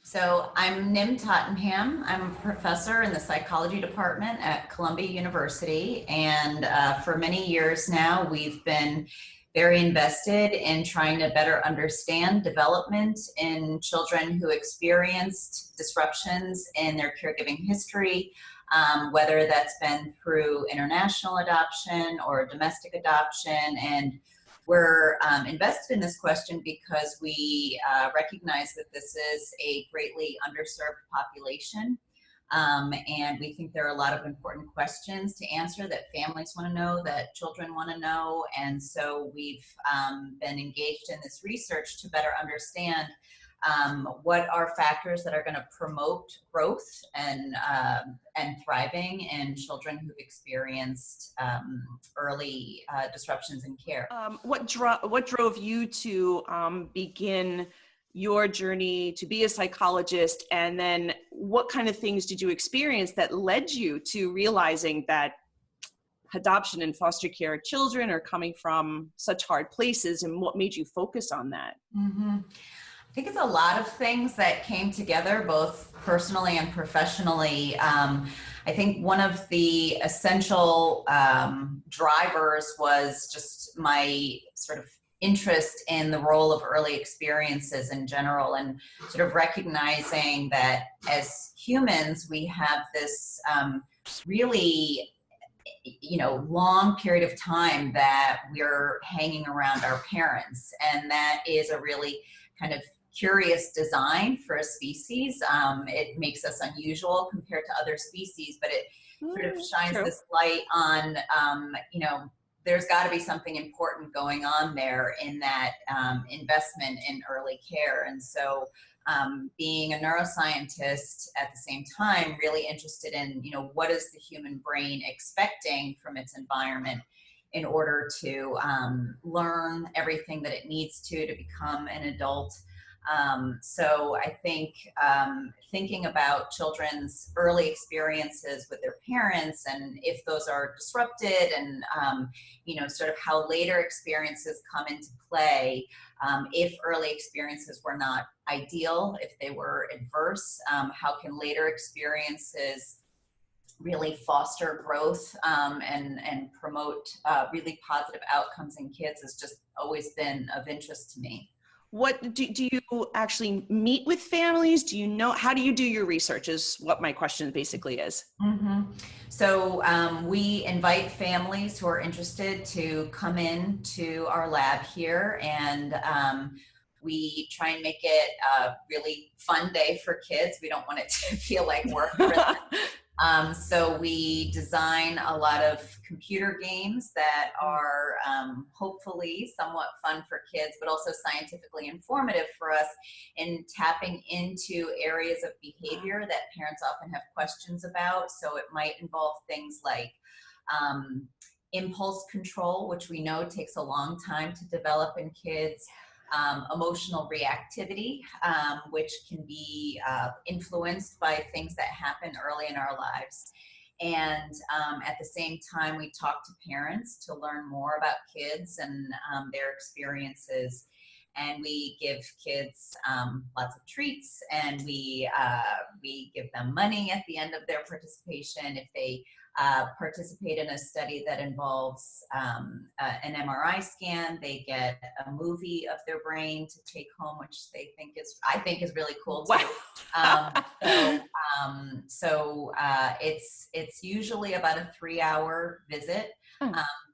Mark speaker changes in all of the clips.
Speaker 1: So I'm Nim Tottenham. I'm a professor in the psychology department at Columbia University. And for many years now, we've been very invested in trying to better understand development in children who experienced disruptions in their caregiving history, whether that's been through international adoption or domestic adoption. And we're invested in this question because we recognize that this is a greatly underserved population. And we think there are a lot of important questions to answer that families want to know, that children want to know. And so we've been engaged in this research to better understand what are factors that are going to promote growth and thriving in children who've experienced early disruptions in care.
Speaker 2: What drove you to begin your journey to be a psychologist, and then what kind of things did you experience that led you to realizing that adoption and foster care children are coming from such hard places, and what made you focus on that?
Speaker 1: Mm-hmm. I think it's a lot of things that came together, both personally and professionally. I think one of the essential drivers was just my sort of interest in the role of early experiences in general, and sort of recognizing that as humans, we have this really long period of time that we're hanging around our parents. And that is a really kind of curious design for a species. It makes us unusual compared to other species, but it sort of shines this light on, there's got to be something important going on there in that investment in early care. And so being a neuroscientist at the same time, really interested in, what is the human brain expecting from its environment in order to learn everything that it needs to become an adult. So I think thinking about children's early experiences with their parents, and if those are disrupted, and sort of how later experiences come into play, if early experiences were not ideal, if they were adverse, how can later experiences really foster growth and promote really positive outcomes in kids has just always been of interest to me.
Speaker 2: What do you actually meet with families? Do you know, how do you do your research is what my question basically is.
Speaker 1: Mm-hmm. So we invite families who are interested to come in to our lab here, and we try and make it a really fun day for kids. We don't want it to feel like work for them. So we design a lot of computer games that are hopefully somewhat fun for kids, but also scientifically informative for us in tapping into areas of behavior that parents often have questions about. So it might involve things like impulse control, which we know takes a long time to develop in kids. Emotional reactivity, which can be influenced by things that happen early in our lives. And at the same time, we talk to parents to learn more about kids and their experiences. And we give kids lots of treats, and we give them money at the end of their participation. If they participate in a study that involves an MRI scan, they get a movie of their brain to take home, which I think is really cool too.
Speaker 2: Wow.
Speaker 1: So it's usually about a 3-hour visit,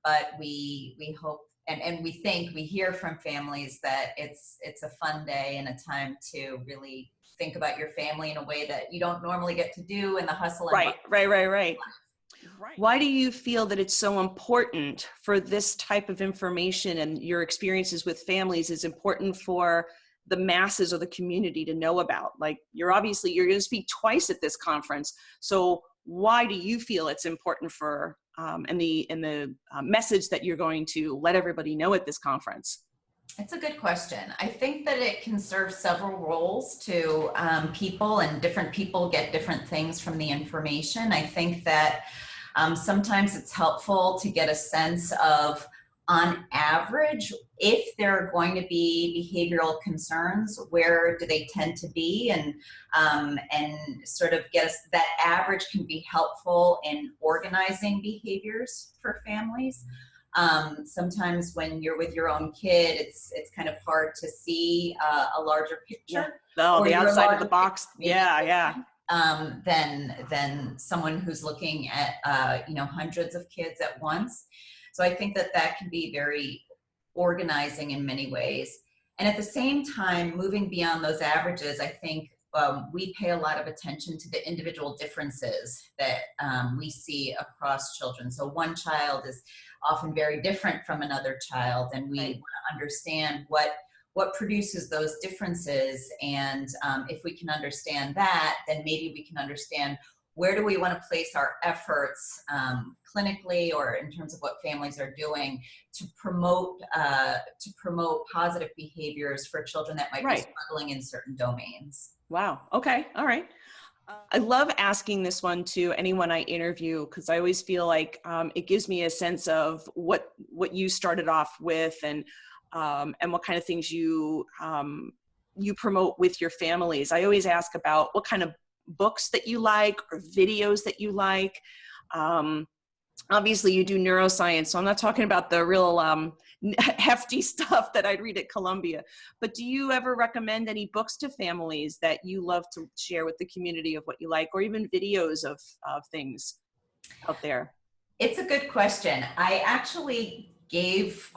Speaker 1: but we hope. And we hear from families that it's a fun day and a time to really think about your family in a way that you don't normally get to do in the hustle.
Speaker 2: Right. Why do you feel that it's so important for this type of information, and your experiences with families is important for the masses or the community to know about? Like, you're going to speak twice at this conference. So why do you feel it's important for and the message that you're going to let everybody know at this conference?
Speaker 1: It's a good question. I think that it can serve several roles to people, and different people get different things from the information. I think that sometimes it's helpful to get a sense of on average, if there are going to be behavioral concerns, where do they tend to be? And sort of get us, that average can be helpful in organizing behaviors for families. Sometimes when you're with your own kid, it's kind of hard to see a larger picture.
Speaker 2: Yeah. Oh, the outside of the box.
Speaker 1: Yeah. Than someone who's looking at hundreds of kids at once. So I think that can be very organizing in many ways. And at the same time, moving beyond those averages, I think we pay a lot of attention to the individual differences that we see across children. So one child is often very different from another child, and we want to understand what produces those differences. And if we can understand that, then maybe we can understand where do we want to place our efforts clinically or in terms of what families are doing to promote positive behaviors for children that might be struggling in certain domains.
Speaker 2: Wow. Okay. All right. I love asking this one to anyone I interview, because I always feel like it gives me a sense of what you started off with, and what kind of things you promote with your families. I always ask about what kind of books that you like or videos that you like. Obviously you do neuroscience, so I'm not talking about the real hefty stuff that I'd read at Columbia, but do you ever recommend any books to families that you love to share with the community of what you like, or even videos of things out there?
Speaker 1: It's a good question. I actually gave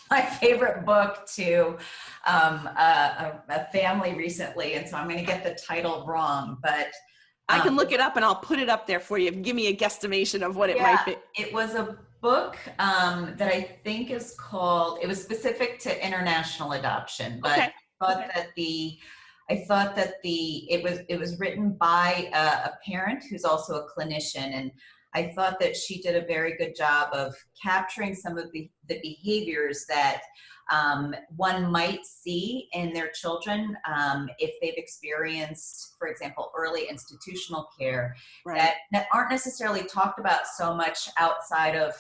Speaker 1: my favorite book to a family recently, and so I'm going to get the title wrong, but
Speaker 2: I can look it up and I'll put it up there for you. Give me a guesstimation of what it might be.
Speaker 1: It was a book that I think is called, it was specific to international adoption, but I thought that it was written by a parent who's also a clinician, and I thought that she did a very good job of capturing some of the behaviors that one might see in their children if they've experienced, for example, early institutional care that aren't necessarily talked about so much outside of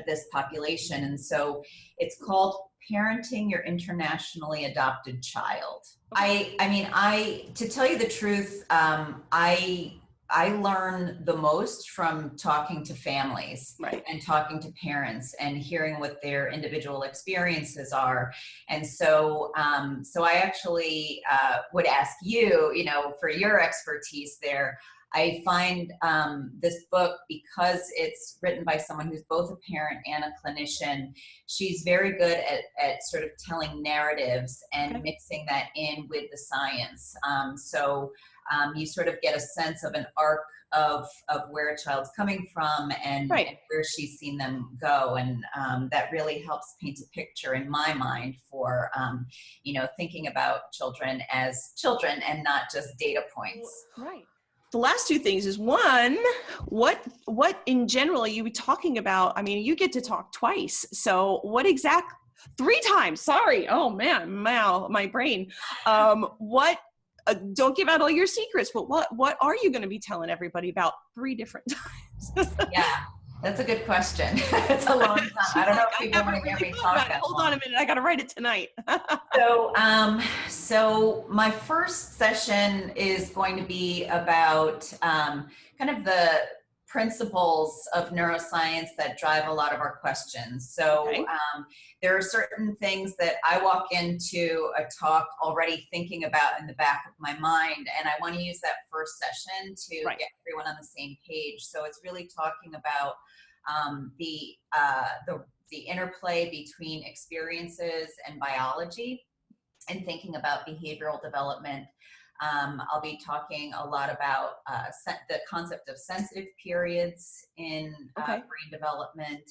Speaker 1: this population. And so it's called Parenting Your Internationally Adopted Child. To tell you the truth, I learn the most from talking to families and talking to parents and hearing what their individual experiences are. And so, I actually would ask you, for your expertise there. I find this book, because it's written by someone who's both a parent and a clinician, she's very good at sort of telling narratives and mixing that in with the science. You sort of get a sense of an arc of where a child's coming from and where she's seen them go. And that really helps paint a picture in my mind for, thinking about children as children and not just data points.
Speaker 2: Right. The last two things is, one, what in general are you talking about? I mean, you get to talk twice. So what 3 times, sorry. Oh man, my brain. Don't give out all your secrets, but what are you going to be telling everybody about 3 different times?
Speaker 1: Yeah, that's a good question. It's a long time. I don't know if people want to hear me talk that
Speaker 2: Hold on a minute. I got to write it tonight.
Speaker 1: So my first session is going to be about kind of the principles of neuroscience that drive a lot of our questions. So there are certain things that I walk into a talk already thinking about in the back of my mind, and I want to use that first session to get everyone on the same page. So it's really talking about the interplay between experiences and biology, and thinking about behavioral development. I'll be talking a lot about the concept of sensitive periods in brain development,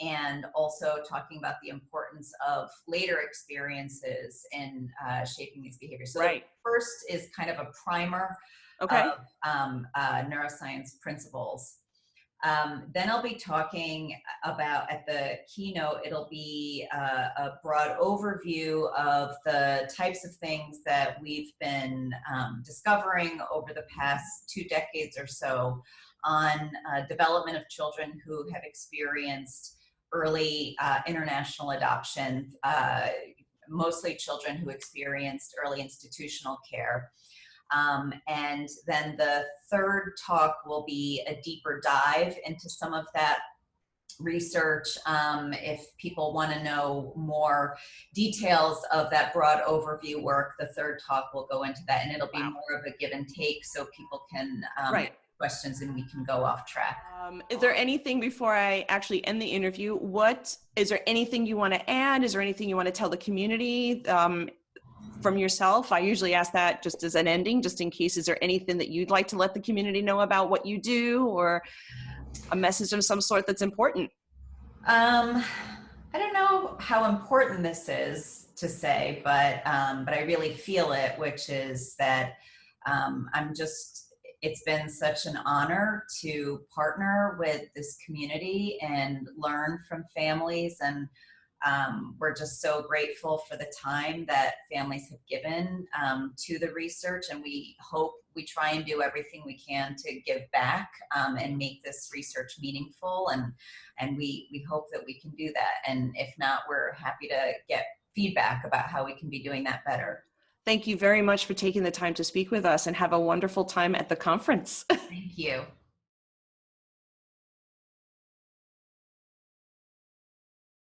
Speaker 1: and also talking about the importance of later experiences in shaping these behaviors. So the first is kind of a primer of neuroscience principles. Then I'll be talking about, at the keynote, it'll be a broad overview of the types of things that we've been discovering over the past 2 decades or so on development of children who have experienced early international adoption, mostly children who experienced early institutional care. And then the third talk will be a deeper dive into some of that research. If people want to know more details of that broad overview work, the third talk will go into that, and it'll be more of a give and take so people can ask questions and we can go off track.
Speaker 2: Is there anything, before I actually end the interview, is there anything you want to add? Is there anything you want to tell the community from yourself? I usually ask that just as an ending, just in case. Is there anything that you'd like to let the community know about what you do, or a message of some sort that's important? I
Speaker 1: don't know how important this is to say, but I really feel it, which is that it's been such an honor to partner with this community and learn from families, and we're just so grateful for the time that families have given to the research, and we try and do everything we can to give back and make this research meaningful, and we hope that we can do that. And if not, we're happy to get feedback about how we can be doing that better.
Speaker 2: Thank you very much for taking the time to speak with us, and have a wonderful time at the conference.
Speaker 1: Thank you.